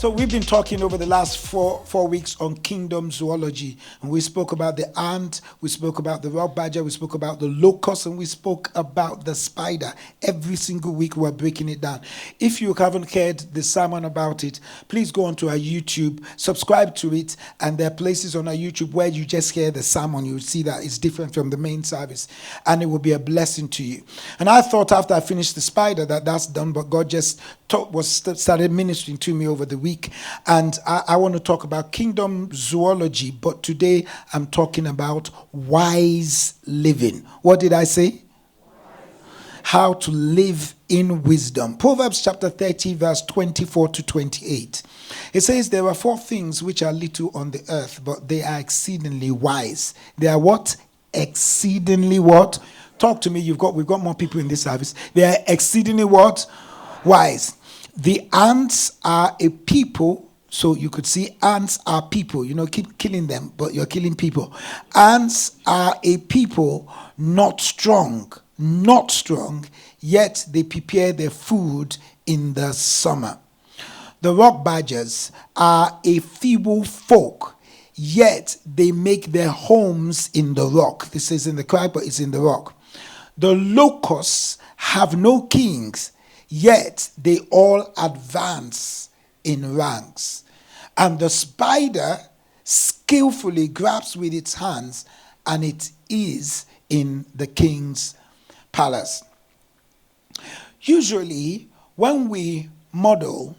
So we've been talking over the last four weeks on kingdom zoology, and we spoke about the ant, we spoke about the rock badger, we spoke about the locust, and we spoke about the spider. Every single week we're breaking it down. If you haven't heard the sermon about it, please go onto our YouTube, subscribe to it, and there are places on our YouTube where you just hear the sermon. You'll see that it's different from the main service, and it will be a blessing to you. And I thought after I finished the spider that's done, but God just started ministering to me over the week, and I want to talk about kingdom zoology, but today I'm talking about wise living. What did I say? How to live in wisdom. Proverbs chapter 30 verse 24 to 28. It says, there are 4 things which are little on the earth, but they are exceedingly wise. They are what? Exceedingly what? Talk to me. We've got more people in this service. They are exceedingly what? Wise. The ants are a people. So you could see ants are people. Keep killing them, but you're killing people. Ants are a people not strong, yet they prepare their food in the summer. The rock badgers are a feeble folk, yet they make their homes in the rock. This is in the cry, but it's in the rock. The locusts have no kings, yet they all advance in ranks. And the spider skillfully grabs with its hands, and it is in the king's palace. Usually, when we model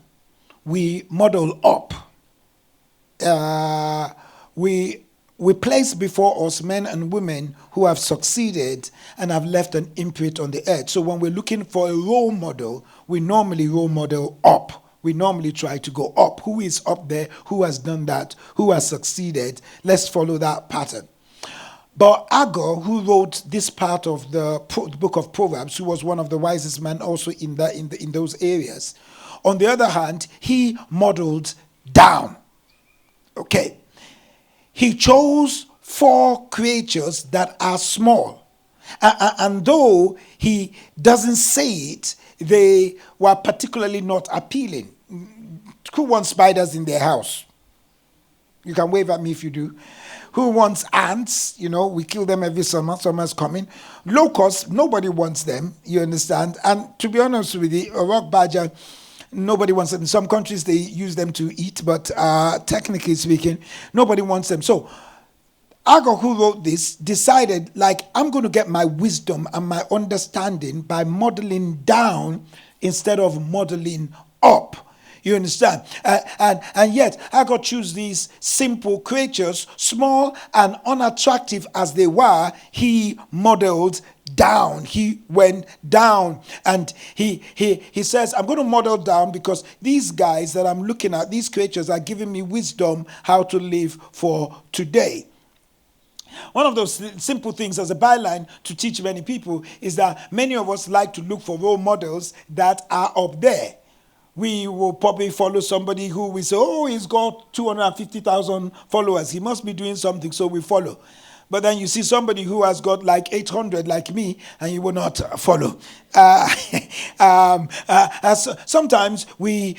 up. We place before us men and women who have succeeded and have left an imprint on the earth. So when we're looking for a role model, we normally role model up. We normally try to go up. Who is up there? Who has done that? Who has succeeded? Let's follow that pattern. But Agur, who wrote this part of the book of Proverbs, who was one of the wisest men also in those areas, on the other hand, he modeled down. Okay. He chose 4 creatures that are small. And though he doesn't say it, they were particularly not appealing. Who wants spiders in their house? You can wave at me if you do. Who wants ants? We kill them every summer. Summer's coming. Locusts, nobody wants them. You understand? And to be honest with you, a rock badger, nobody wants them. In some countries, they use them to eat, but technically speaking, nobody wants them. So, Agur, who wrote this, decided, I'm going to get my wisdom and my understanding by modeling down instead of modeling up. You understand? And yet, Agur chose these simple creatures, small and unattractive as they were. He modeled down. He went down, and he says, I'm going to model down because these guys that I'm looking at, these creatures, are giving me wisdom how to live for today. One of those simple things as a byline to teach many people is that many of us like to look for role models that are up there. We will probably follow somebody who we say, he's got 250,000 followers. He must be doing something, so we follow. But then you see somebody who has got 800 like me, and you will not follow. Sometimes we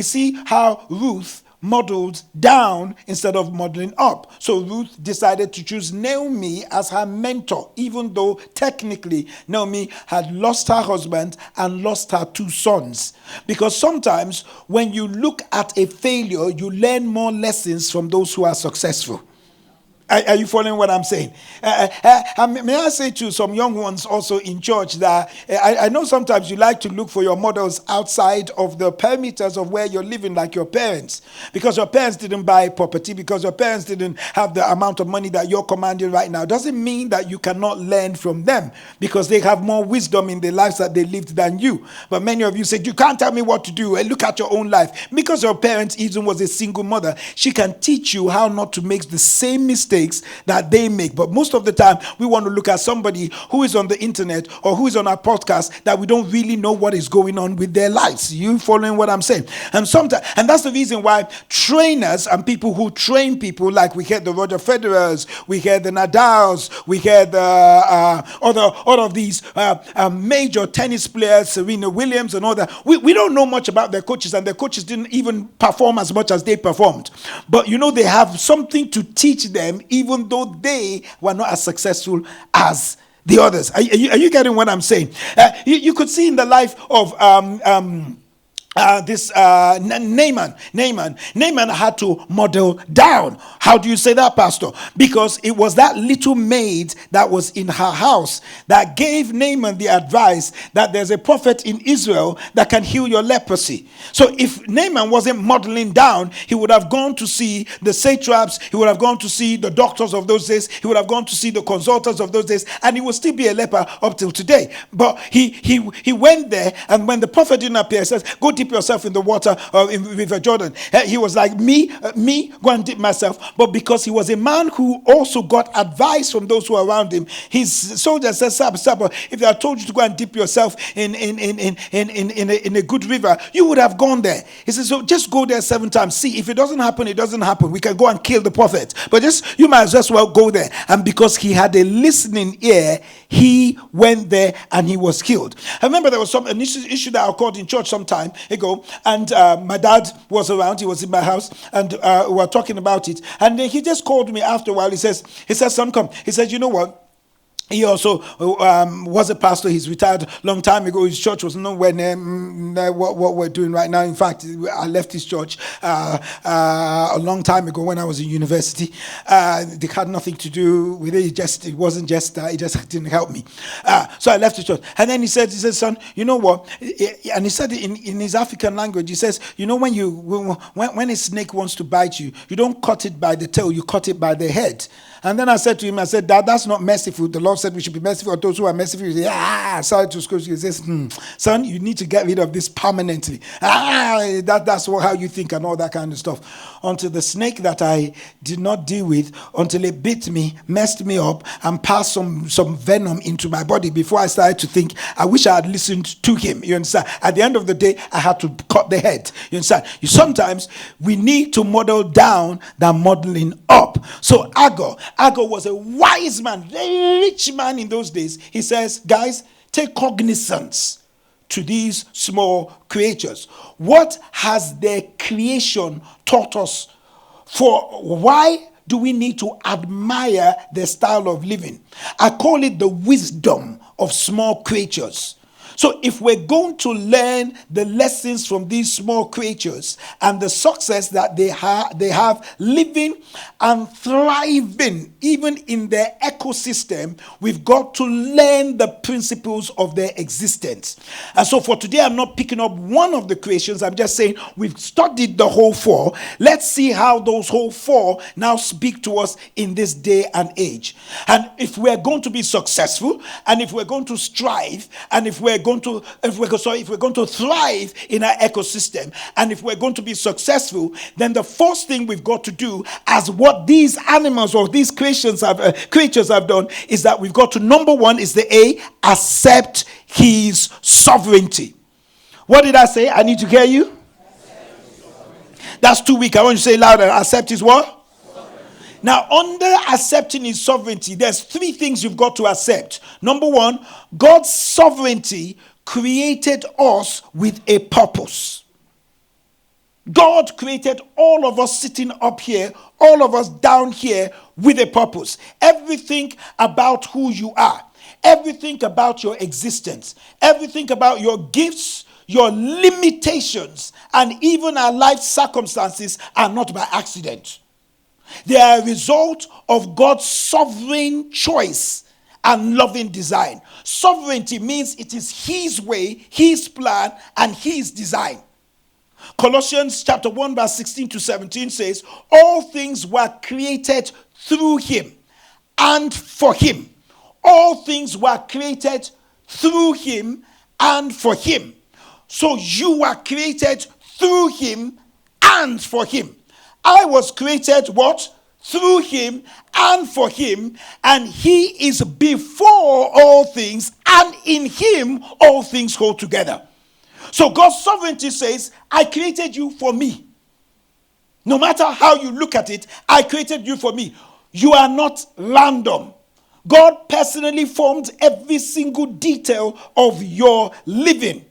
see how Ruth modeled down instead of modeling up. So Ruth decided to choose Naomi as her mentor, even though technically Naomi had lost her husband and lost her 2 sons. Because sometimes when you look at a failure, you learn more lessons from those who are successful. Are you following what I'm saying? May I say to some young ones also in church that I know sometimes you like to look for your models outside of the perimeters of where you're living, like your parents. Because your parents didn't buy property, because your parents didn't have the amount of money that you're commanding right now. Doesn't mean that you cannot learn from them, because they have more wisdom in their lives that they lived than you. But many of you said, you can't tell me what to do. Look at your own life. Because your parents even was a single mother, she can teach you how not to make the same mistake mistakes that they make. But most of the time, we want to look at somebody who is on the internet or who is on our podcast that we don't really know what is going on with their lives. You following what I'm saying? And sometimes, and that's the reason why trainers and people who train people, like we had the Roger Federers, we had the Nadals, we had all of these major tennis players, Serena Williams and all that. We don't know much about their coaches, and their coaches didn't even perform as much as they performed. But they have something to teach them, even though they were not as successful as the others. Are you getting what I'm saying? You could see in the life of Naaman. Naaman had to model down. How do you say that, Pastor? Because it was that little maid that was in her house that gave Naaman the advice that there's a prophet in Israel that can heal your leprosy. So if Naaman wasn't modeling down, he would have gone to see the satraps, he would have gone to see the doctors of those days, he would have gone to see the consultants of those days, and he would still be a leper up till today. But he went there, and when the prophet didn't appear, he says, go dip yourself in the water in River Jordan. He was like, me, go and dip myself. But because he was a man who also got advice from those who are around him, his soldiers said, Sir, if I told you to go and dip yourself in a good river, you would have gone there. He says, so just go there 7 times. See, if it doesn't happen, it doesn't happen. We can go and kill the prophet. But you might as well go there. And because he had a listening ear, he went there and he was healed. I remember there was an issue that occurred in church some time ago, and my dad was around. He was in my house, and we were talking about it. And then he just called me after a while. He says, son, come. He says, you know what? He also was a pastor. He's retired long time ago. His church was nowhere near what we're doing right now. In fact, I left his church a long time ago when I was in university. They had nothing to do with it. It wasn't just that. It just didn't help me. So I left the church. And then he said, son, you know what? And he said it in his African language. He says, when a snake wants to bite you, you don't cut it by the tail, you cut it by the head. And then I said to him, Dad, that's not merciful. The Lord said we should be merciful to those who are merciful. He said, sorry to school. He says, son, you need to get rid of this permanently. That's how you think and all that kind of stuff. Until the snake that I did not deal with, until it bit me, messed me up, and passed some venom into my body before I started to think, I wish I had listened to him. You understand? At the end of the day, I had to cut the head. You understand? Sometimes we need to model down than modeling up. So Agur was a wise man, very rich man in those days. He says, guys, take cognizance to these small creatures. What has their creation taught us? For why do we need to admire their style of living? I call it the wisdom of small creatures. So if we're going to learn the lessons from these small creatures and the success that they have living and thriving even in their ecosystem, we've got to learn the principles of their existence. And so for today, I'm not picking up one of the creations. I'm just saying we've studied the whole 4. Let's see how those whole 4 now speak to us in this day and age. And if we're going to be successful, and if we're going to strive, and if we're going to thrive in our ecosystem, and if we're going to be successful, then the first thing we've got to do, as what these animals or these creatures have done, is that we've got to, number 1 is the A, accept his sovereignty. What did I say? I need to hear you. That's too weak. I want you to say louder. Accept his what? Now, under accepting his sovereignty, there's 3 things you've got to accept. Number 1, God's sovereignty created us with a purpose. God created all of us sitting up here, all of us down here with a purpose. Everything about who you are, everything about your existence, everything about your gifts, your limitations, and even our life circumstances are not by accident. They are a result of God's sovereign choice and loving design. Sovereignty means it is his way, his plan, and his design. Colossians chapter 1 verse 16 to 17 says, all things were created through him and for him. All things were created through him and for him. So you were created through him and for him. I was created what? through him, and for him, and he is before all things, and in him all things hold together. So God's sovereignty says, I created you for me. No matter how you look at it, I created you for me. You are not random. God personally formed every single detail of your living.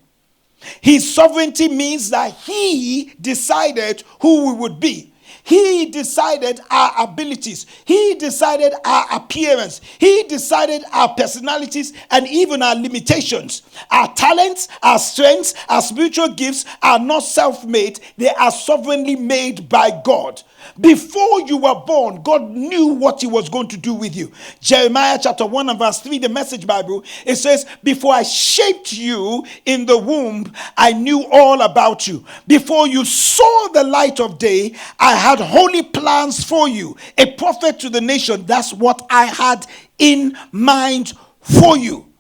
His sovereignty means that he decided who we would be. He decided our abilities. He decided our appearance. He decided our personalities and even our limitations. Our talents, our strengths, our spiritual gifts are not self-made. They are sovereignly made by God. Before you were born, God knew what he was going to do with you. Jeremiah chapter 1 and verse 3, the Message Bible, it says, before I shaped you in the womb, I knew all about you. Before you saw the light of day, I had holy plans for you. A prophet to the nation, that's what I had in mind for you.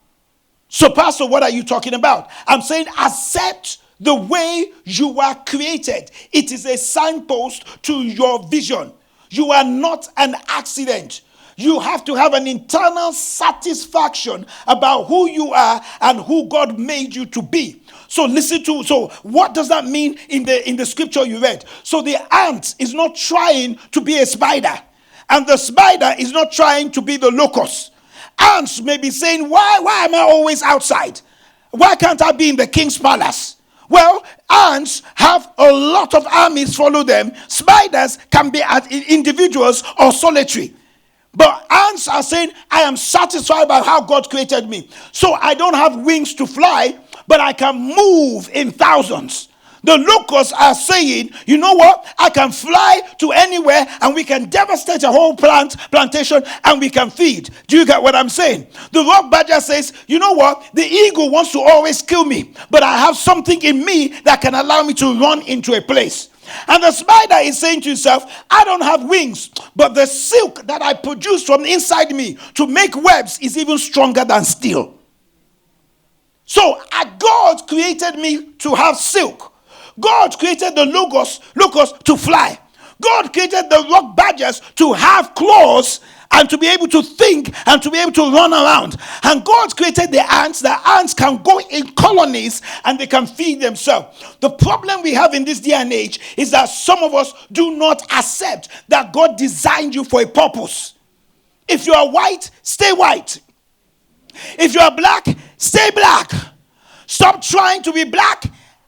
So, Pastor, what are you talking about? I'm saying accept the way you are created. It is a signpost to your vision. You are not an accident. You have to have an internal satisfaction about who you are and who God made you to be. So what does that mean in the scripture you read? So the ant is not trying to be a spider, and the spider is not trying to be the locust. Ants may be saying, why am I always outside? Why can't I be in the king's palace? Well, ants have a lot of armies follow them. Spiders can be individuals or solitary. But ants are saying, I am satisfied by how God created me. So I don't have wings to fly, but I can move in thousands. The locusts are saying, you know what? I can fly to anywhere and we can devastate a whole plantation and we can feed. Do you get what I'm saying? The rock badger says, you know what? The eagle wants to always kill me, but I have something in me that can allow me to run into a place. And the spider is saying to himself, I don't have wings, but the silk that I produce from inside me to make webs is even stronger than steel. So God created me to have silk. God created the locust to fly. God created the rock badgers to have claws and to be able to think and to be able to run around. And God created the ants. The ants can go in colonies and they can feed themselves. The problem we have in this day and age is that some of us do not accept that God designed you for a purpose. If you are white, stay white. If you are black, stay black. Stop trying to be black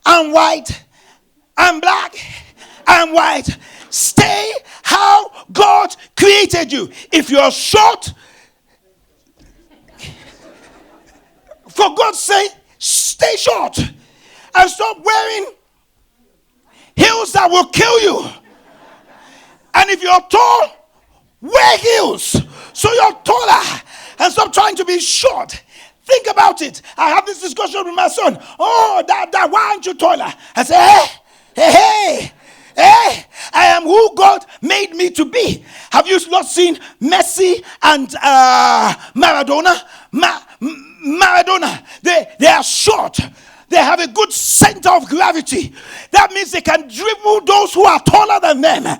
and white and black and white. Stay how God created you. If you're short, for God's sake, stay short and stop wearing heels that will kill you. And if you're tall, wear heels so you're taller and stop trying to be short. Think about it. I have this discussion with my son. Oh, Dad, why aren't you taller? I say, hey, I am who God made me to be. Have you not seen Messi and Maradona? Maradona, they are short. They have a good center of gravity. That means they can dribble those who are taller than them.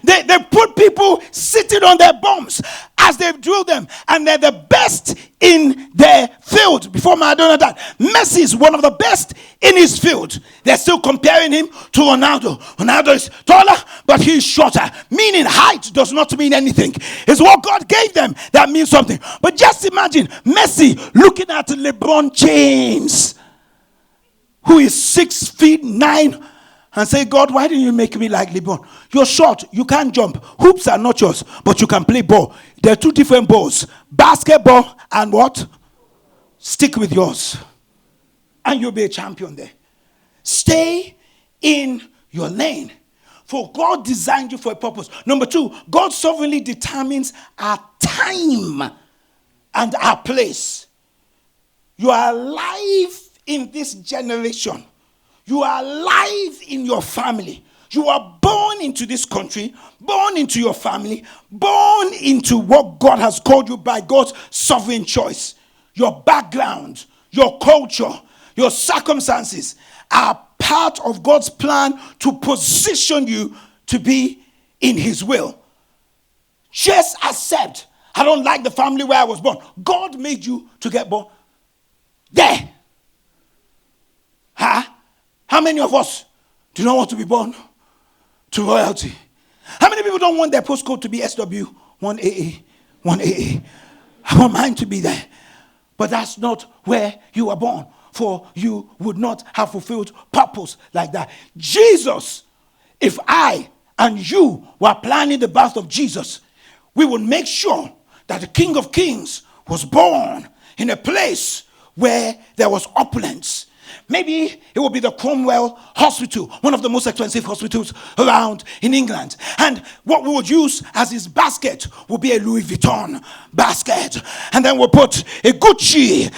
They put people sitting on their bums as they drill them. And they're the best in their field. Before Maradona died, Messi is one of the best in his field. They're still comparing him to Ronaldo. Ronaldo is taller, but he's shorter. Meaning height does not mean anything. It's what God gave them that means something. But just imagine Messi looking at LeBron James, who is 6'9", and say, God, why didn't you make me like LeBron? You're short, you can't jump. Hoops are not yours, but you can play ball. There are two different balls. Basketball and what? Stick with yours. And you'll be a champion there. Stay in your lane. For God designed you for a purpose. Number two, God sovereignly determines our time and our place. You are alive in this generation. You are alive in your family. You are born into this country, born into your family, born into what God has called you by God's sovereign choice. Your background, your culture, your circumstances are part of God's plan to position you to be in his will. Just accept. I don't like the family where I was born. God made you to get born there. Huh? How many of us do not want to be born to royalty? How many people don't want their postcode to be SW1AA, 1AA? I want mine to be there. But that's not where you were born. For you would not have fulfilled purpose like that. Jesus, if I and you were planning the birth of Jesus, we would make sure that the King of Kings was born in a place where there was opulence. Maybe it will be the Cromwell Hospital, one of the most expensive hospitals around in England. And what we would use as his basket would be a Louis Vuitton basket. And then we'll put a Gucci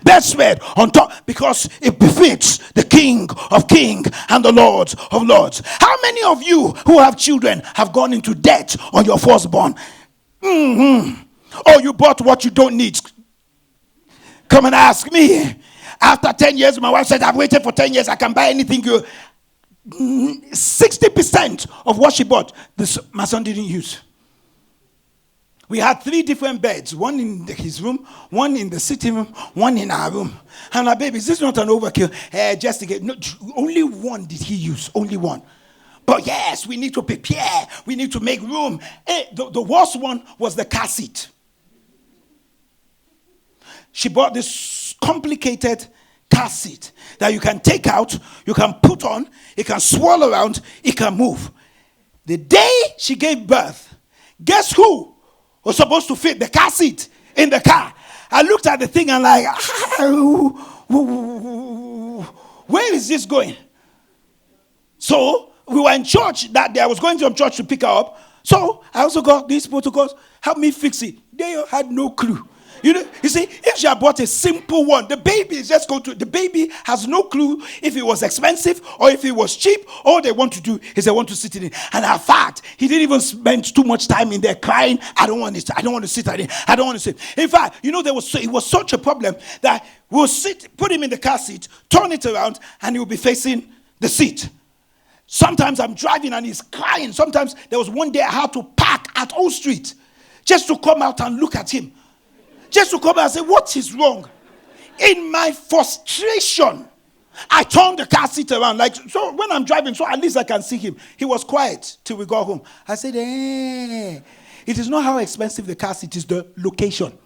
bedspread on top because it befits the King of Kings and the Lord of Lords. How many of you who have children have gone into debt on your firstborn? Or you bought what you don't need? Come and ask me. After 10 years, my wife said, I've waited for 10 years. I can buy anything. 60% of what she bought, my son didn't use. We had 3 different beds. One in his room, one in the sitting room, one in our room. And our baby, is this not an overkill? Just to get, no, only one did he use. Only one. But yes, we need to prepare. We need to make room. The worst one was the car seat. She bought this complicated car seat that you can take out, you can put on, it can swirl around, it can move. The day she gave birth, guess who was supposed to fit the car seat in the car? I looked at the thing and like, where is this going? So we were in church that day. I was going to church to pick her up. So I also got these protocols. Help me fix it. They had no clue. You see, if she had bought a simple one, the baby is just going to, the baby has no clue if it was expensive or if it was cheap. All they want to do is they want to sit in it. And in fact, he didn't even spend too much time in there crying, I don't want to sit, I don't want to sit, I don't want to sit. In fact, it was such a problem that we'll put him in the car seat, turn it around, and he'll be facing the seat. Sometimes I'm driving and he's crying. Sometimes there was one day I had to park at Old Street just to come out and look at him. Just to come out and say, what is wrong? In my frustration, I turned the car seat around. So when I'm driving, so at least I can see him. He was quiet till we got home. I said, it is not how expensive the car seat is, the location.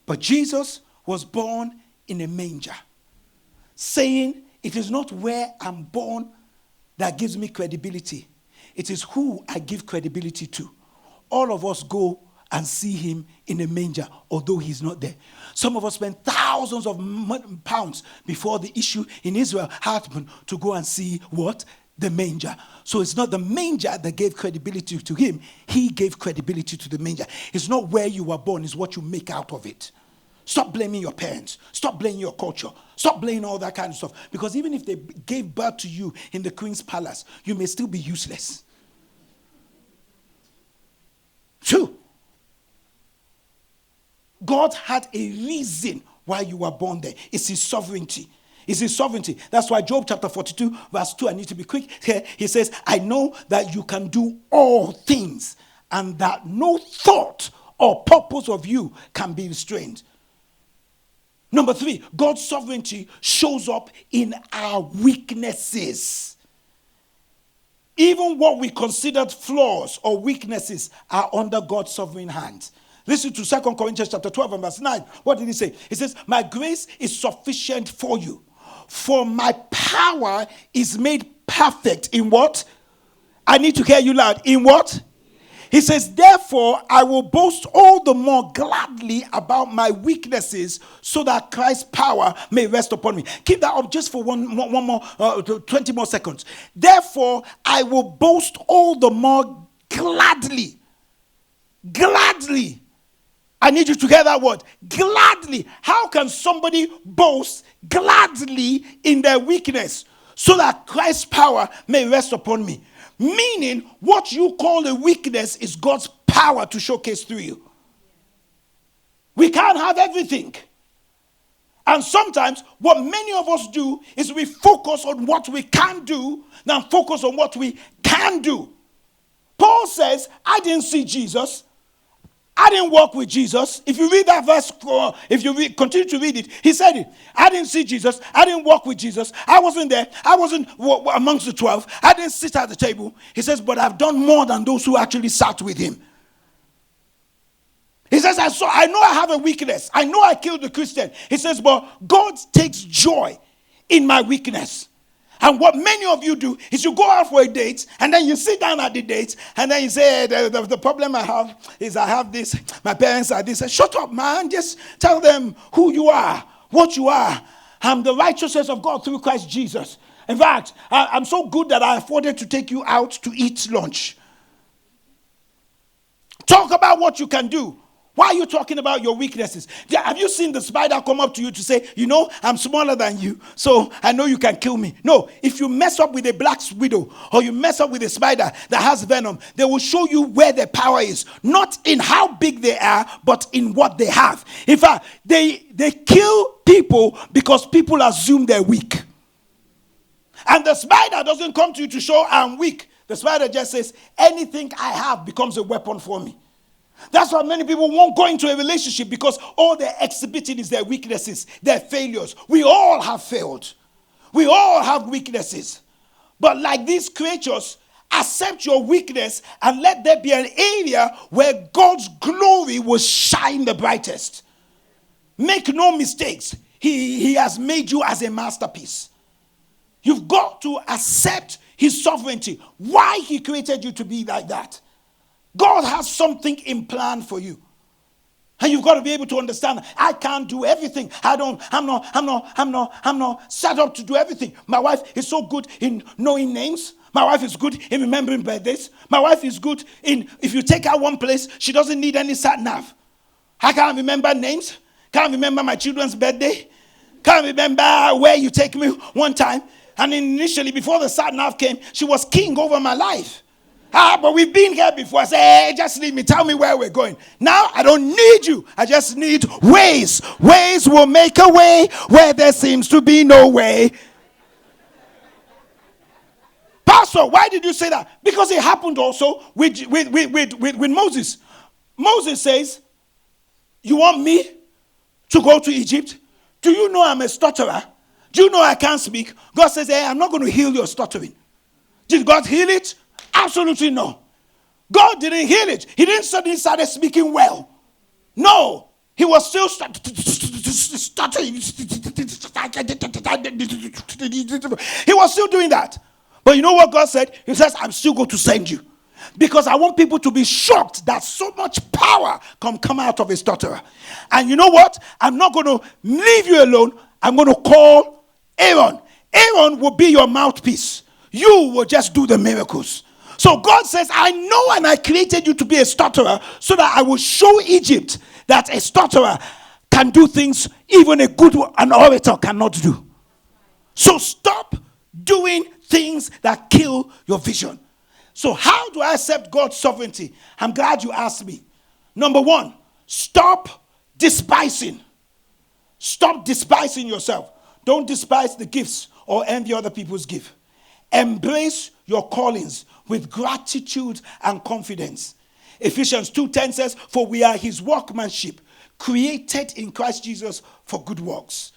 But Jesus was born in a manger, saying, it is not where I'm born that gives me credibility. It is who I give credibility to. All of us go and see him in a manger, although he's not there. Some of us spend thousands of pounds before the issue in Israel happened to go and see what? The manger. So it's not the manger that gave credibility to him. He gave credibility to the manger. It's not where you were born, it's what you make out of it. Stop blaming your parents. Stop blaming your culture. Stop blaming all that kind of stuff. Because even if they gave birth to you in the Queen's Palace, you may still be useless. True. God had a reason why you were born there. It's his sovereignty. It's his sovereignty. That's why Job chapter 42 verse 2, I need to be quick here. He says, I know that you can do all things and that no thought or purpose of you can be restrained. Number 3, God's sovereignty shows up in our weaknesses. Even what we considered flaws or weaknesses are under God's sovereign hand. Listen to 2 Corinthians chapter 12 and verse 9. What did he say? He says, my grace is sufficient for you. For my power is made perfect in what? I need to hear you loud. In what? He says, therefore, I will boast all the more gladly about my weaknesses so that Christ's power may rest upon me. Keep that up just for one more 20 more seconds. Therefore, I will boast all the more gladly. Gladly. I need you to hear that word. Gladly. How can somebody boast gladly in their weakness so that Christ's power may rest upon me? Meaning, what you call a weakness is God's power to showcase through you. We can't have everything. And sometimes, what many of us do is we focus on what we can't do than focus on what we can do. Paul says, I didn't see Jesus. I didn't walk with Jesus. If you read that verse, if you continue to read it, he said it. I didn't see Jesus. I didn't walk with Jesus. I wasn't there. I wasn't amongst the 12. I didn't sit at the table. He says, but I've done more than those who actually sat with him. He says, I know I have a weakness. I know I killed the Christian. He says, but God takes joy in my weakness. And what many of you do is you go out for a date, and then you sit down at the date, and then you say, the problem I have is I have this, my parents are this. Shut up, man. Just tell them who you are, what you are. I'm the righteousness of God through Christ Jesus. In fact, I'm so good that I afforded to take you out to eat lunch. Talk about what you can do. Why are you talking about your weaknesses? Have you seen the spider come up to you to say, I'm smaller than you, so I know you can kill me? No, if you mess up with a black widow or you mess up with a spider that has venom, they will show you where their power is. Not in how big they are, but in what they have. In fact, they kill people because people assume they're weak. And the spider doesn't come to you to show I'm weak. The spider just says, anything I have becomes a weapon for me. That's why many people won't go into a relationship, because all they're exhibiting is their weaknesses, their failures. We all have failed. We all have weaknesses. But like these creatures, accept your weakness and let there be an area where God's glory will shine the brightest. Make no mistakes. He has made you as a masterpiece. You've got to accept his sovereignty. Why he created you to be like that. God has something in plan for you. And you've got to be able to understand, I can't do everything. I'm not set up to do everything. My wife is so good in knowing names. My wife is good in remembering birthdays. My wife is good in, if you take her one place, she doesn't need any sat nav. I can't remember names. Can't remember my children's birthday. Can't remember where you take me one time. And initially, before the sat nav came, she was king over my life. But we've been here before. I say, hey, just leave me. Tell me where we're going. Now, I don't need you. I just need ways. Ways will make a way where there seems to be no way. Pastor, why did you say that? Because it happened also with Moses. Moses says, you want me to go to Egypt? Do you know I'm a stutterer? Do you know I can't speak? God says, hey, I'm not going to heal your stuttering. Did God heal it? Absolutely no. God didn't heal it. He didn't suddenly start speaking well. No. He was still stuttering. He was still doing that. But you know what God said? He says, I'm still going to send you. Because I want people to be shocked that so much power can come out of a stutterer. And you know what? I'm not going to leave you alone. I'm going to call Aaron. Aaron will be your mouthpiece. You will just do the miracles. So God says, I know, and I created you to be a stutterer so that I will show Egypt that a stutterer can do things even an orator cannot do. So stop doing things that kill your vision. So how do I accept God's sovereignty? I'm glad you asked me. Number one, stop despising. Stop despising yourself. Don't despise the gifts or envy other people's gifts. Embrace your callings with gratitude and confidence. Ephesians 2:10 says, for we are his workmanship, created in Christ Jesus for good works.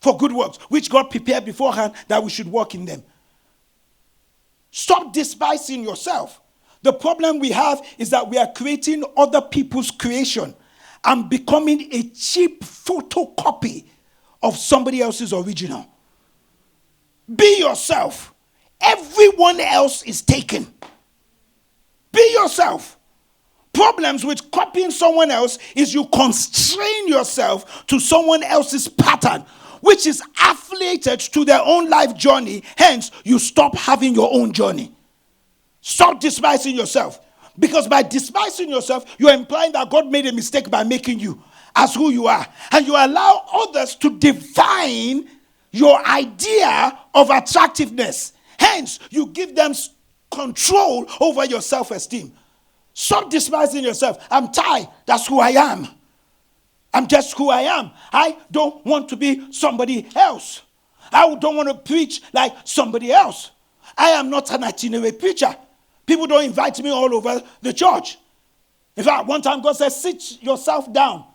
For good works, which God prepared beforehand that we should walk in them. Stop despising yourself. The problem we have is that we are creating other people's creation and becoming a cheap photocopy of somebody else's original. Be yourself. Everyone else is taken. Be yourself. Problems with copying someone else is you constrain yourself to someone else's pattern, which is affiliated to their own life journey. Hence, you stop having your own journey. Stop despising yourself. Because by despising yourself, you're implying that God made a mistake by making you as who you are. And you allow others to define your idea of attractiveness. Hence, you give them control over your self-esteem. Stop despising yourself. I'm Ty. That's who I am. I'm just who I am. I don't want to be somebody else. I don't want to preach like somebody else. I am not an itinerant preacher. People don't invite me all over the church. In fact, one time God said, sit yourself down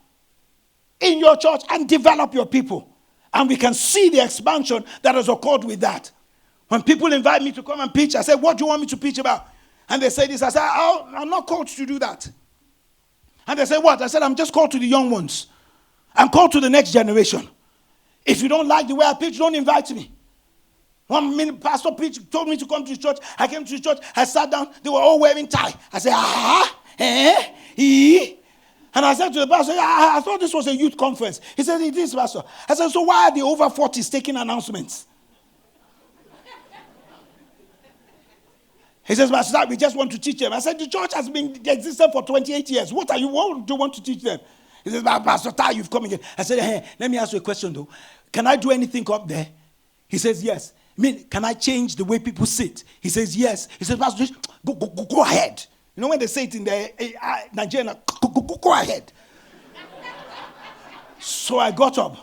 in your church and develop your people. And we can see the expansion that has occurred with that. When people invite me to come and preach, I say, what do you want me to preach about? And they say this. I said, I'm not called to do that. And they say, what? I said, I'm just called to the young ones. I'm called to the next generation. If you don't like the way I preach, don't invite me. One minute, pastor preached, told me to come to the church. I came to the church. I sat down. They were all wearing tie. I said, And I said to the pastor, I thought this was a youth conference. He said, it is, pastor. I said, so why are the over 40s taking announcements? He says, Pastor, we just want to teach them. I said, the church has been existing for 28 years. What do you want to teach them? He says, Pastor Tai, you've come again. I said, hey, let me ask you a question though. Can I do anything up there? He says, yes. I mean, can I change the way people sit? He says, yes. He says, Pastor, just go ahead. You know when they say it in the Nigerian, go ahead. So I got up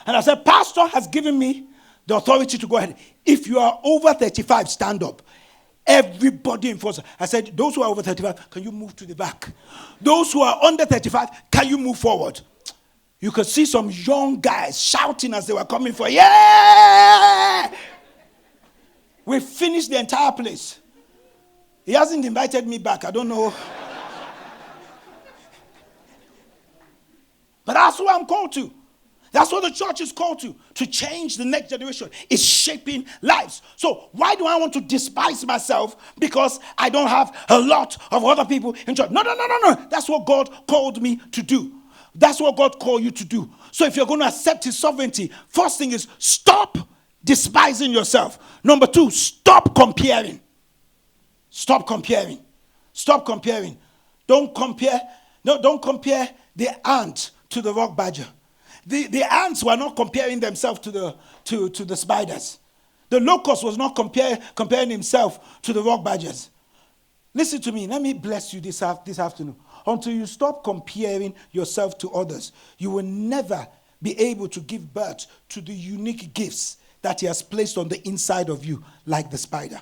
and I said, Pastor has given me the authority to go ahead. If you are over 35, stand up. Everybody in force. I said, those who are over 35, can you move to the back? Those who are under 35, can you move forward? You could see some young guys shouting as they were coming for, yeah! We finished the entire place. He hasn't invited me back. I don't know. But that's what I'm called to. That's what the church is called to change the next generation. It's shaping lives. So why do I want to despise myself because I don't have a lot of other people in church? No. That's what God called me to do. That's what God called you to do. So if you're going to accept his sovereignty, first thing is stop despising yourself. Number 2, stop comparing. Stop comparing. Stop comparing. Don't compare the ant to the rock badger. The ants were not comparing themselves to the spiders. The locust was not comparing himself to the rock badgers. Listen to me. Let me bless you this afternoon. Until you stop comparing yourself to others, you will never be able to give birth to the unique gifts that he has placed on the inside of you, like the spider.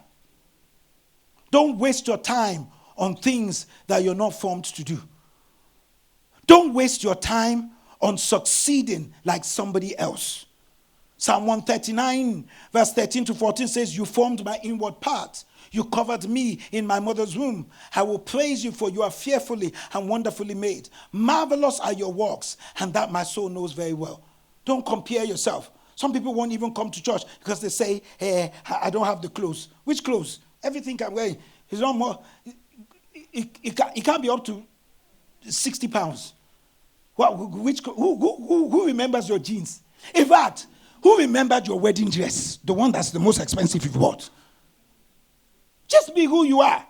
Don't waste your time on things that you're not formed to do. Don't waste your time on succeeding like somebody else. Psalm 139, verse 13 to 14 says, you formed my inward parts. You covered me in my mother's womb. I will praise you, for you are fearfully and wonderfully made. Marvelous are your works, and that my soul knows very well. Don't compare yourself. Some people won't even come to church because they say, hey, I don't have the clothes. Which clothes? Everything I'm wearing is not more. It can't be up to 60 pounds. Who remembers your jeans? In fact, who remembered your wedding dress? The one that's the most expensive you've bought. Just be who you are.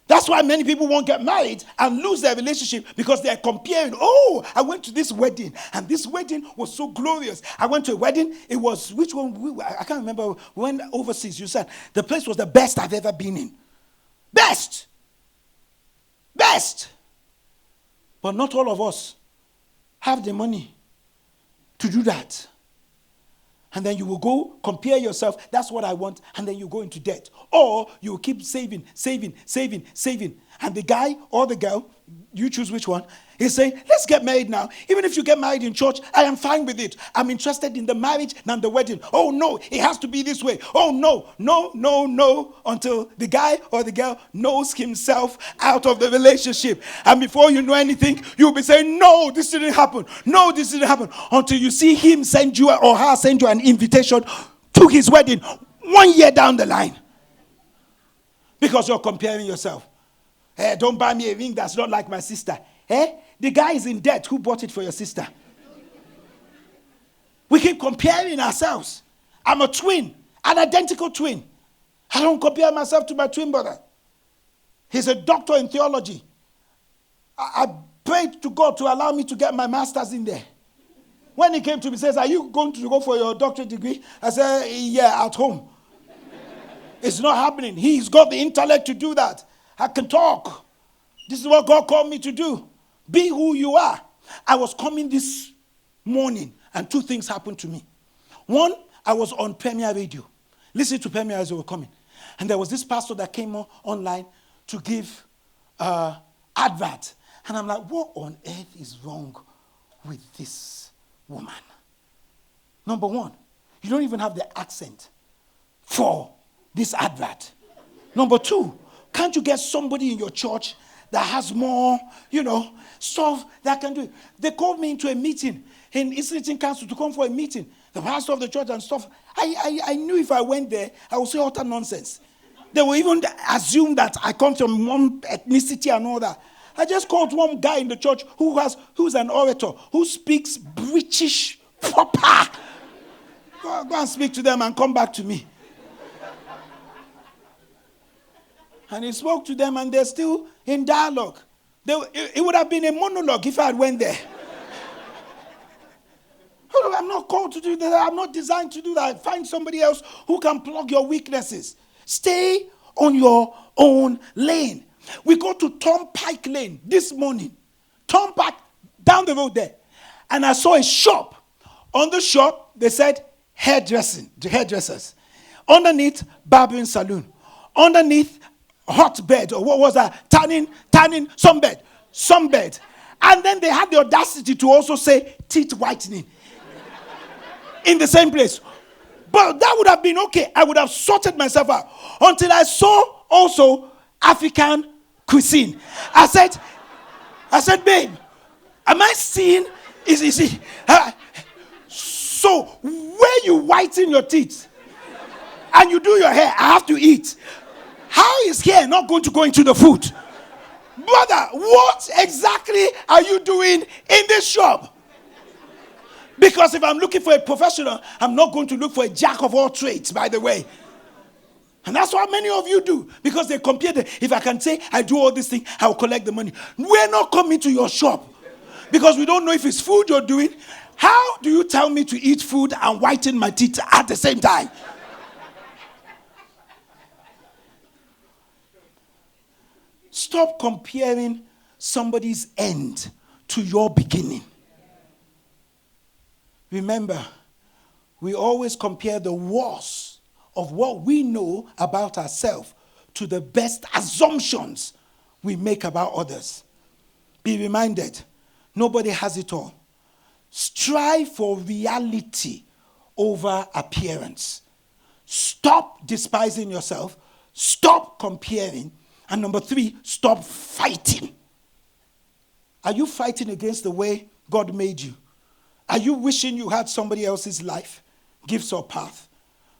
That's why many people won't get married and lose their relationship because they're comparing. Oh, I went to this wedding and this wedding was so glorious. I went to a wedding. It was, which one? I can't remember. We went overseas. You said the place was the best I've ever been in. Best. But not all of us have the money to do that. And then you will go compare yourself. That's what I want. And then you go into debt. Or you will keep saving. And the guy or the girl, you choose which one, is saying, let's get married now. Even if you get married in church, I am fine with it. I'm interested in the marriage than the wedding. Oh, no, it has to be this way. Oh, no. Until the guy or the girl knows himself out of the relationship. And before you know anything, you'll be saying, no, this didn't happen. No, this didn't happen. Until you see him send you or her send you an invitation to his wedding 1 year down the line. Because you're comparing yourself. Hey, don't buy me a ring that's not like my sister. Hey, the guy is in debt. Who bought it for your sister? We keep comparing ourselves. I'm a twin, an identical twin. I don't compare myself to my twin brother. He's a doctor in theology. I prayed to God to allow me to get my master's in there. When he came to me, he says, are you going to go for your doctorate degree? I said, yeah, at home. It's not happening. He's got the intellect to do that. I can talk. This is what God called me to do. Be who you are. I was coming this morning and 2 things happened to me. One, I was on Premier Radio. Listen to Premier as we were coming. And there was this pastor that came online to give advert. And I'm like, what on earth is wrong with this woman? Number one, you don't even have the accent for this advert. Number two, can't you get somebody in your church that has more, stuff that can do it? They called me into a meeting in Islington Council to come for a meeting. The pastor of the church and stuff. I knew if I went there, I would say utter nonsense. They will even assume that I come from one ethnicity and all that. I just called one guy in the church who's an orator, who speaks British proper. Go and speak to them and come back to me. And he spoke to them, and they're still in dialogue. It would have been a monologue if I had went there. I'm not called to do that. I'm not designed to do that. Find somebody else who can plug your weaknesses. Stay on your own lane. We go to Turnpike Lane this morning. Turnpike, down the road there. And I saw a shop. On the shop, they said hairdressers. Underneath, barbering saloon. Underneath, hot bed, or what was that? Tanning, sunbed. And then they had the audacity to also say teeth whitening in the same place. But that would have been okay. I would have sorted myself out until I saw also African cuisine. I said, babe, am I seeing? Is it? So where you whiten your teeth and you do your hair, I have to eat. How is hair not going to go into the food? Brother, what exactly are you doing in this shop? Because if I'm looking for a professional, I'm not going to look for a jack of all trades, by the way. And that's what many of you do. Because they compare if I can say I do all these things, I'll collect the money. We're not coming to your shop because we don't know if it's food you're doing. How do you tell me to eat food and whiten my teeth at the same time? Stop comparing somebody's end to your beginning. Remember, we always compare the worst of what we know about ourselves to the best assumptions we make about others. Be reminded, nobody has it all. Strive for reality over appearance. Stop despising yourself. Stop comparing. And number 3, stop fighting. Are you fighting against the way God made you? Are you wishing you had somebody else's life, gifts, or path?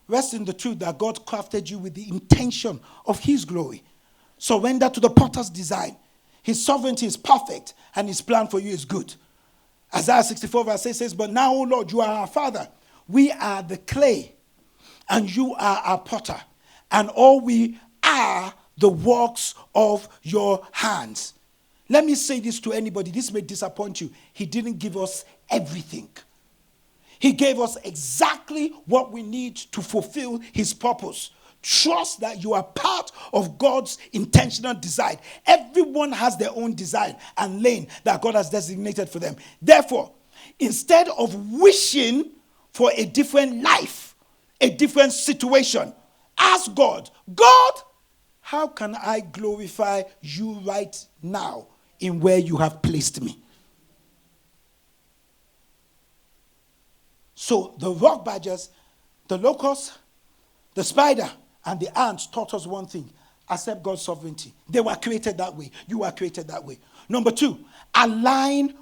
Rest in the truth that God crafted you with the intention of His glory. Surrender to the potter's design. His sovereignty is perfect, and His plan for you is good. Isaiah 64 verse 8 says, but now, O Lord, you are our Father. We are the clay, and you are our potter. And all we are the works of your hands. Let me say this to anybody. This may disappoint you. He didn't give us everything. He gave us exactly what we need to fulfill His purpose. Trust that you are part of God's intentional design. Everyone has their own design and lane that God has designated for them. Therefore, instead of wishing for a different life, a different situation, ask God, God, how can I glorify you right now in where you have placed me? So the rock badgers, the locusts, the spider, and the ants taught us one thing: accept God's sovereignty. They were created that way. You were created that way. Number 2, align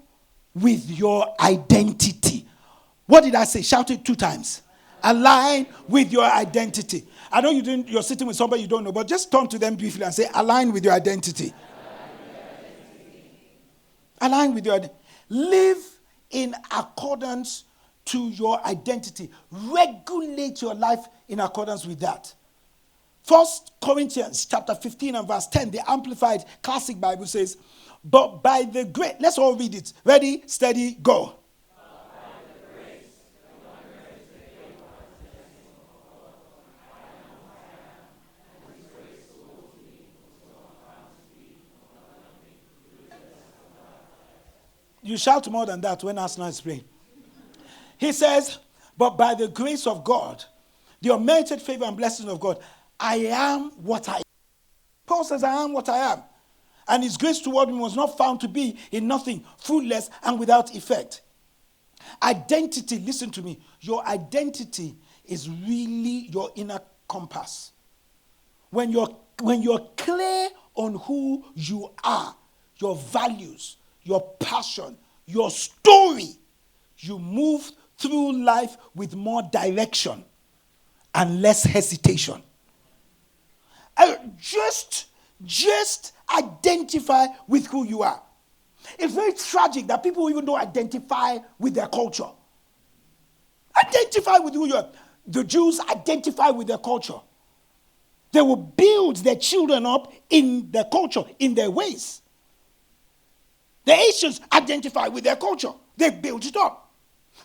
with your identity. What did I say? Shout it 2 times. Align with your identity. I know you're sitting with somebody you don't know, but just turn to them briefly and say, align with your identity. Align with your identity. Live in accordance to your identity. Regulate your life in accordance with that. 1 Corinthians chapter 15 and verse 10, the Amplified Classic Bible says, but by the grace, let's all read it. Ready, steady, go. You shout more than that when Arsenal is playing. He says, but by the grace of God, the unmerited favor and blessing of God, I am what I am. Paul says, I am what I am. And his grace toward me was not found to be in nothing, fruitless, and without effect. Identity, listen to me. Your identity is really your inner compass. When you're clear on who you are, your values, your passion, your story, you move through life with more direction and less hesitation. Just identify with who you are. It's very tragic that people even don't identify with their culture. Identify with who you are. The Jews identify with their culture. They will build their children up in their culture, in their ways. The Asians identify with their culture. They build it up.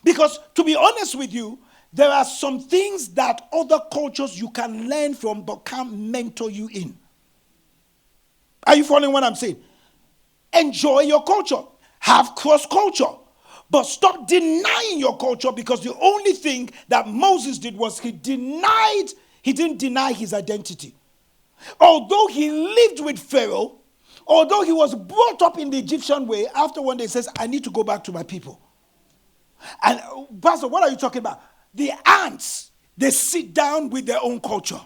Because to be honest with you, there are some things that other cultures you can learn from but can't mentor you in. Are you following what I'm saying? Enjoy your culture. Have cross-culture. But stop denying your culture, because the only thing that Moses did was he didn't deny his identity. Although he lived with Pharaoh, although he was brought up in the Egyptian way, after one day he says, I need to go back to my people. And Pastor, what are you talking about? The ants, they sit down with their own culture.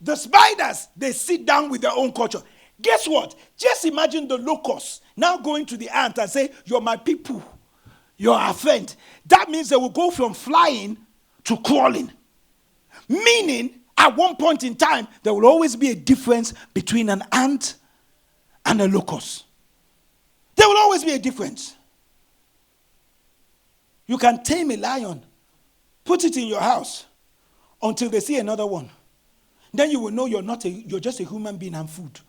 The spiders, they sit down with their own culture. Guess what? Just imagine the locusts now going to the ant and say, you're my people. You're our friend. That means they will go from flying to crawling. Meaning, at one point in time, there will always be a difference between an ant and a locust. There will always be a difference. You can tame a lion, put it in your house until they see another one. Then you will know you're just a human being and food.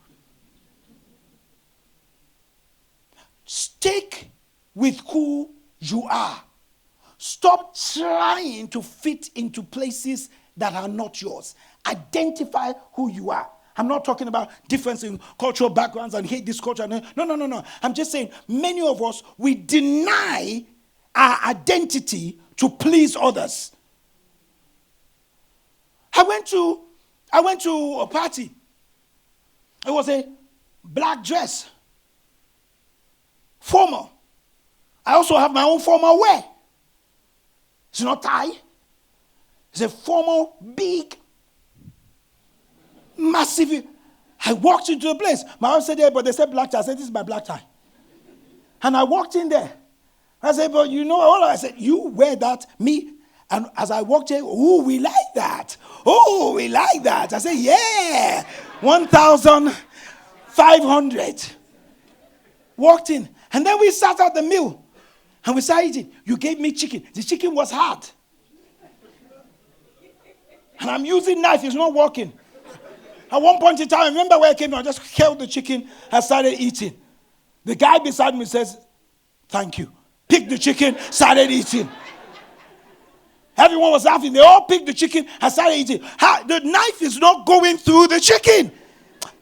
Stick with who you are. Stop trying to fit into places that are not yours. Identify who you are. I'm not talking about difference in cultural backgrounds and hate this culture. No. I'm just saying many of us, we deny our identity to please others. I went to a party. It was a black dress. Formal. I also have my own formal wear. It's not tie. It's a formal, big, massive. I walked into the place. My wife said, yeah, but they said black tie. I said, this is my black tie. And I walked in there. I said, but you know, I said, you wear that, me. And as I walked in, oh, we like that. Oh, we like that. I said, yeah, 1,500. Walked in. And then we sat at the meal. And we started eating. You gave me chicken. The chicken was hard. And I'm using knife. It's not working. At one point in time, I remember where I came from. I just held the chicken and started eating. The guy beside me says, thank you. Picked the chicken, started eating. Everyone was laughing. They all picked the chicken and started eating. The knife is not going through the chicken.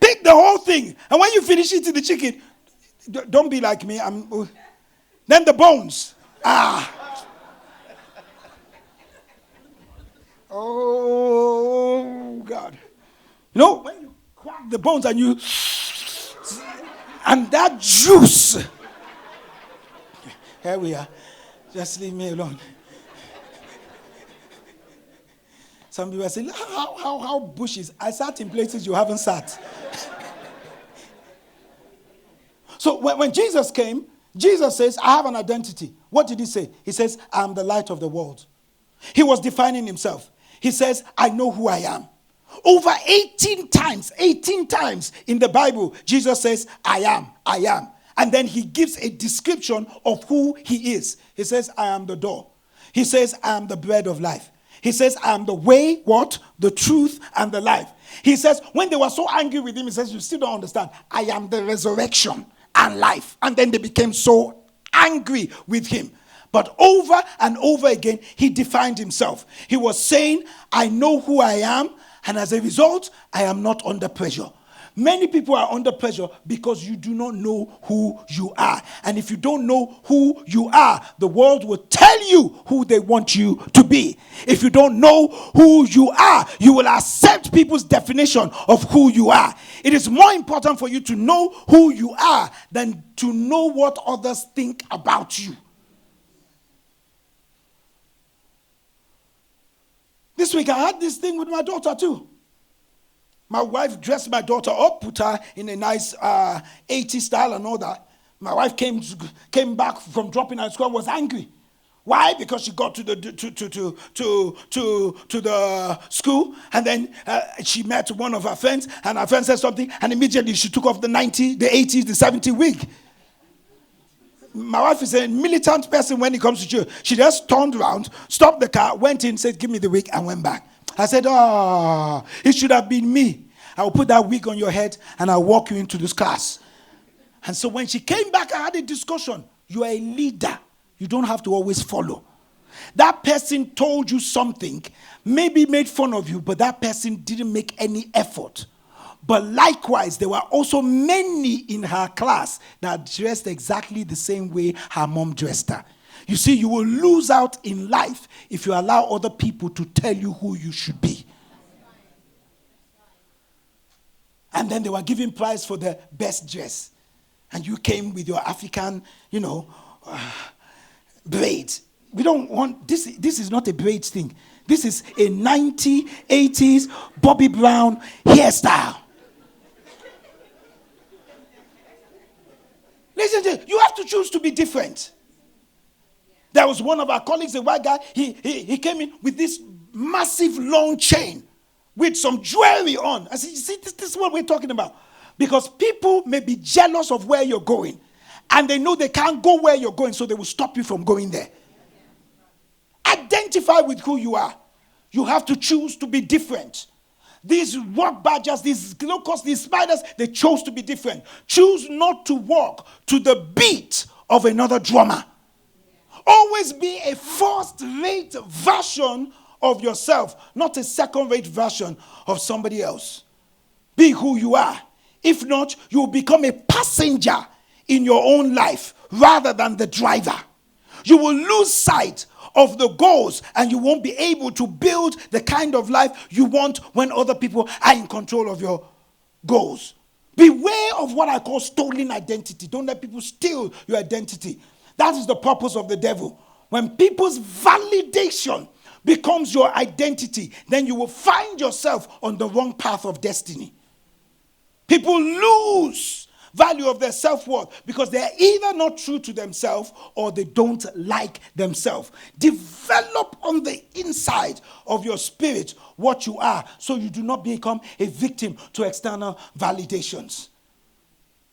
Pick the whole thing. And when you finish eating the chicken, don't be like me. Then the bones. Oh, God. You know, when you crack the bones and and that juice. Here we are. Just leave me alone. Some people say, how bushes? I sat in places you haven't sat. So when Jesus came, Jesus says, I have an identity. What did he say? He says, I am the light of the world. He was defining himself. He says, I know who I am. Over 18 times in the Bible, Jesus says, I am. And then he gives a description of who he is. He says, I am the door. He says, I am the bread of life. He says, I am the way, what? The truth and the life. He says, when they were so angry with him, he says, you still don't understand. I am the resurrection and life. And then they became so angry with him. But over and over again, he defined himself. He was saying, I know who I am. And as a result, I am not under pressure. Many people are under pressure because you do not know who you are. And if you don't know who you are, the world will tell you who they want you to be. If you don't know who you are, you will accept people's definition of who you are. It is more important for you to know who you are than to know what others think about you. This week I had this thing with my daughter too. My wife dressed my daughter up, put her in a nice 80s style and all that. My wife came back from dropping her at school and was angry. Why? Because she got to the school, and then she met one of her friends, and her friend said something, and immediately she took off the 90, the 80s, the 70 wig. My wife is a militant person when it comes to church. She just turned around, stopped the car, went in, said, "Give me the wig," and went back. I said, it should have been me. I will put that wig on your head and I'll walk you into this class. And so when she came back, I had a discussion. You are a leader. You don't have to always follow. That person told you something, maybe made fun of you, but that person didn't make any effort. But likewise, there were also many in her class that dressed exactly the same way her mom dressed her. You see, you will lose out in life if you allow other people to tell you who you should be. And then they were giving prize for the best dress. And you came with your African, braid. We don't want, this is not a braid thing. This is a 90s, 80s Bobby Brown hairstyle. Listen, you have to choose to be different. There was one of our colleagues, a white guy, he came in with this massive long chain with some jewelry on. I said, you see, this is what we're talking about. Because people may be jealous of where you're going, and they know they can't go where you're going, so they will stop you from going there. Identify with who you are. You have to choose to be different. These work badgers, these locusts, these spiders, they chose to be different. Choose not to walk to the beat of another drummer. Always be a first-rate version of yourself, not a second-rate version of somebody else. Be who you are. If not, you will become a passenger in your own life rather than the driver. You will lose sight of the goals, and you won't be able to build the kind of life you want when other people are in control of your goals. Beware of what I call stolen identity. Don't let people steal your identity. That is the purpose of the devil. When people's validation becomes your identity, then you will find yourself on the wrong path of destiny. People lose value of their self-worth because they are either not true to themselves or they don't like themselves. Develop on the inside of your spirit what you are, so you do not become a victim to external validations.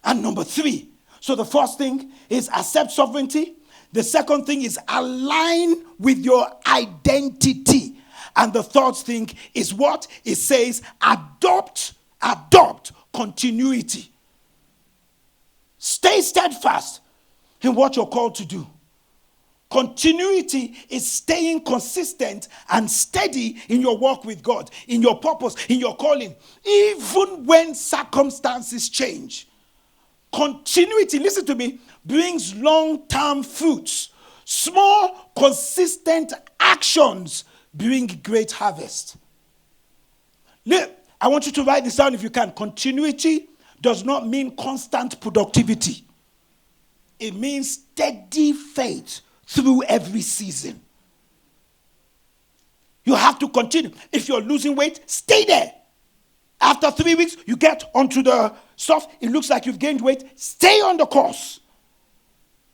And number 3, so the first thing is accept sovereignty. The second thing is align with your identity. And the third thing is what? It says adopt continuity. Stay steadfast in what you're called to do. Continuity is staying consistent and steady in your walk with God, in your purpose, in your calling, even when circumstances change. Continuity, listen to me, brings long-term fruits. Small, consistent actions bring great harvest. I want you to write this down if you can. Continuity does not mean constant productivity. It means steady faith through every season. You have to continue. If you're losing weight, stay there. After 3 weeks, you get onto the stuff. It looks like you've gained weight. Stay on the course.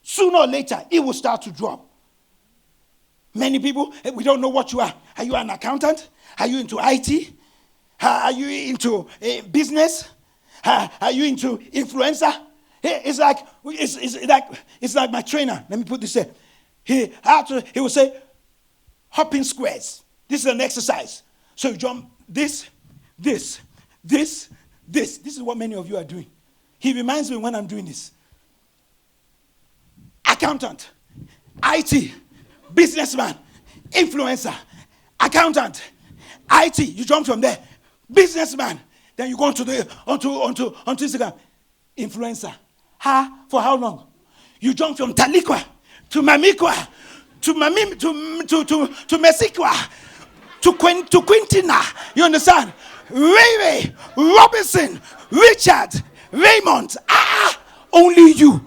Sooner or later, it will start to drop. Many people, we don't know what you are. Are you an accountant? Are you into IT? Are you into business? Are you into influencer? It's like my trainer. Let me put this there. He will say, hop in squares. This is an exercise. So you jump this. This is what many of you are doing. He reminds me when I'm doing this. Accountant, IT, businessman, influencer, accountant, IT, you jump from there, businessman, Then you go onto Instagram. Influencer. For how long? You jump from Talikwa to Mamikwa to Mesikwa to Quintina. You understand? Ray, Robinson, Richard, Raymond. Only you.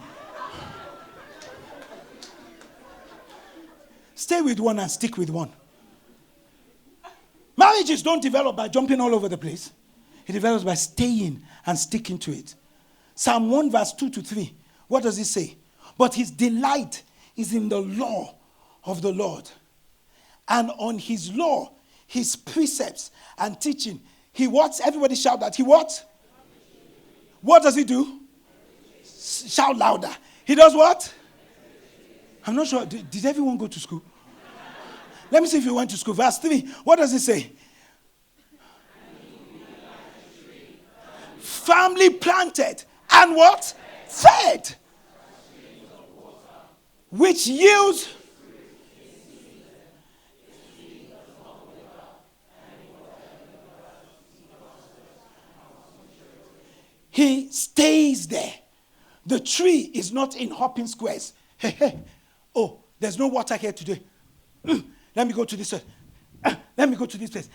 Stay with one and stick with one. Marriages don't develop by jumping all over the place. It develops by staying and sticking to it. Psalm 1 verse 2 to 3. What does it say? But his delight is in the law of the Lord. And on his law, his precepts and teaching. He what? Everybody shout that. He what? What does he do? Shout louder. He does what? I'm not sure. Did everyone go to school? Let me see if you went to school. Verse 3. What does it say? Firmly planted. And what? Fed. Which yields. He stays there. The tree is not in hopping squares. Hey. Oh, there's no water here today. Let me go to this place. Let me go to this place.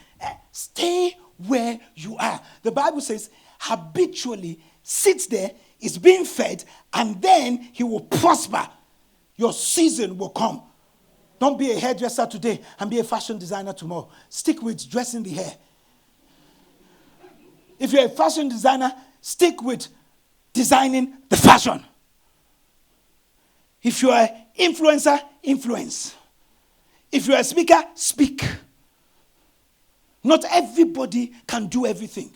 Stay where you are. The Bible says habitually sits there, is being fed, and then he will prosper. Your season will come. Don't be a hairdresser today and be a fashion designer tomorrow. Stick with dressing the hair. If you're a fashion designer, stick with designing the fashion. If you're an influencer, influence. If you're a speaker, speak. Not everybody can do everything.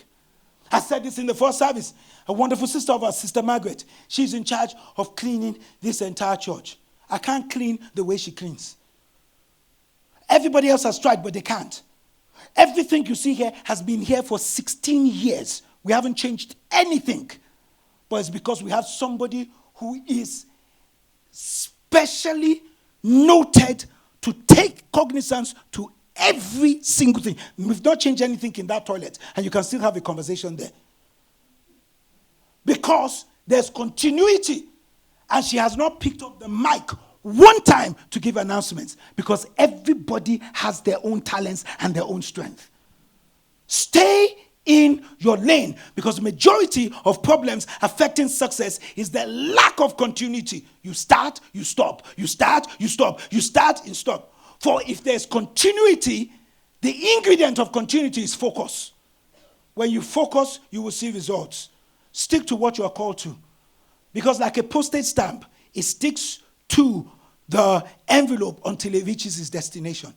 I said this in the first service. A wonderful sister of ours, Sister Margaret, she's in charge of cleaning this entire church. I can't clean the way she cleans. Everybody else has tried, but they can't. Everything you see here has been here for 16 years. We haven't changed anything. But it's because we have somebody who is specially noted to take cognizance to every single thing. We've not changed anything in that toilet, and you can still have a conversation there. Because there's continuity, and she has not picked up the mic one time to give announcements, because everybody has their own talents and their own strength. Stay in your lane, because the majority of problems affecting success is the lack of continuity. You start, you stop. You start, you stop. You start and stop. For if there's continuity, the ingredient of continuity is focus. When you focus, you will see results. Stick to what you are called to. Because like a postage stamp, it sticks to the envelope until it reaches its destination.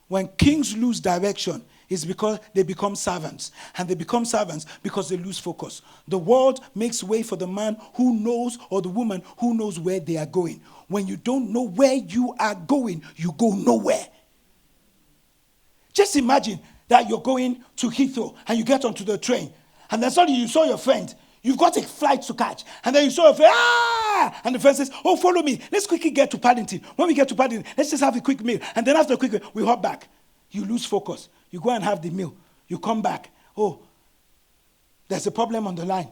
When kings lose direction, it's because they become servants. And they become servants because they lose focus. The world makes way for the man who knows, or the woman who knows where they are going. When you don't know where you are going, you go nowhere. Just imagine that you're going to Heathrow and you get onto the train, and then suddenly you saw your friend. You've got a flight to catch. And then you saw your friend, and the friend says, oh, follow me. Let's quickly get to Paddington. When we get to Paddington, let's just have a quick meal. And then after a quick meal, we hop back. You lose focus. You go and have the meal. You come back. Oh, there's a problem on the line.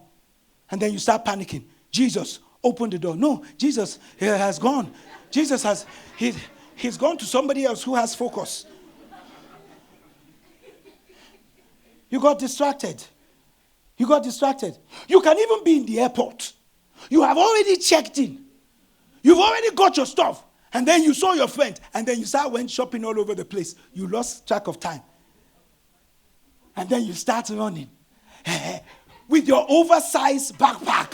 And then you start panicking. Jesus, open the door. No, Jesus has gone. Jesus has, he's gone to somebody else who has focus. You got distracted. You got distracted. You can even be in the airport. You have already checked in. You've already got your stuff. And then you saw your friend. And then you went shopping all over the place. You lost track of time. And then you start running with your oversized backpack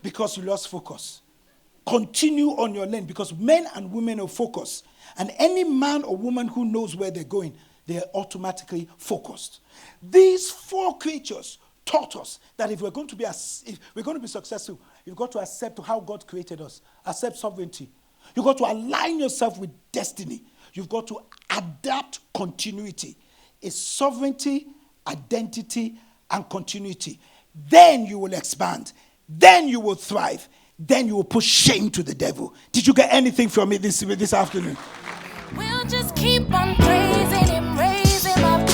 because you lost focus. Continue on your lane, because men and women are focused. And any man or woman who knows where they're going, they're automatically focused. These four creatures taught us that if we're going to be successful, you've got to accept how God created us. Accept sovereignty. You've got to align yourself with destiny. You've got to adapt continuity. It's sovereignty, identity, and continuity. Then you will expand. Then you will thrive. Then you will put shame to the devil. Did you get anything from me this afternoon? We'll just keep on praising him, raising up.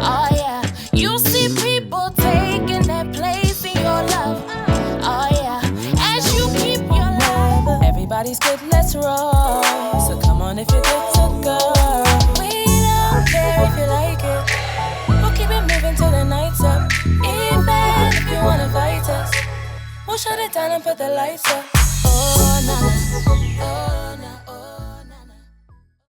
Oh yeah. You see people down and put the lights up. Oh, nah, nah.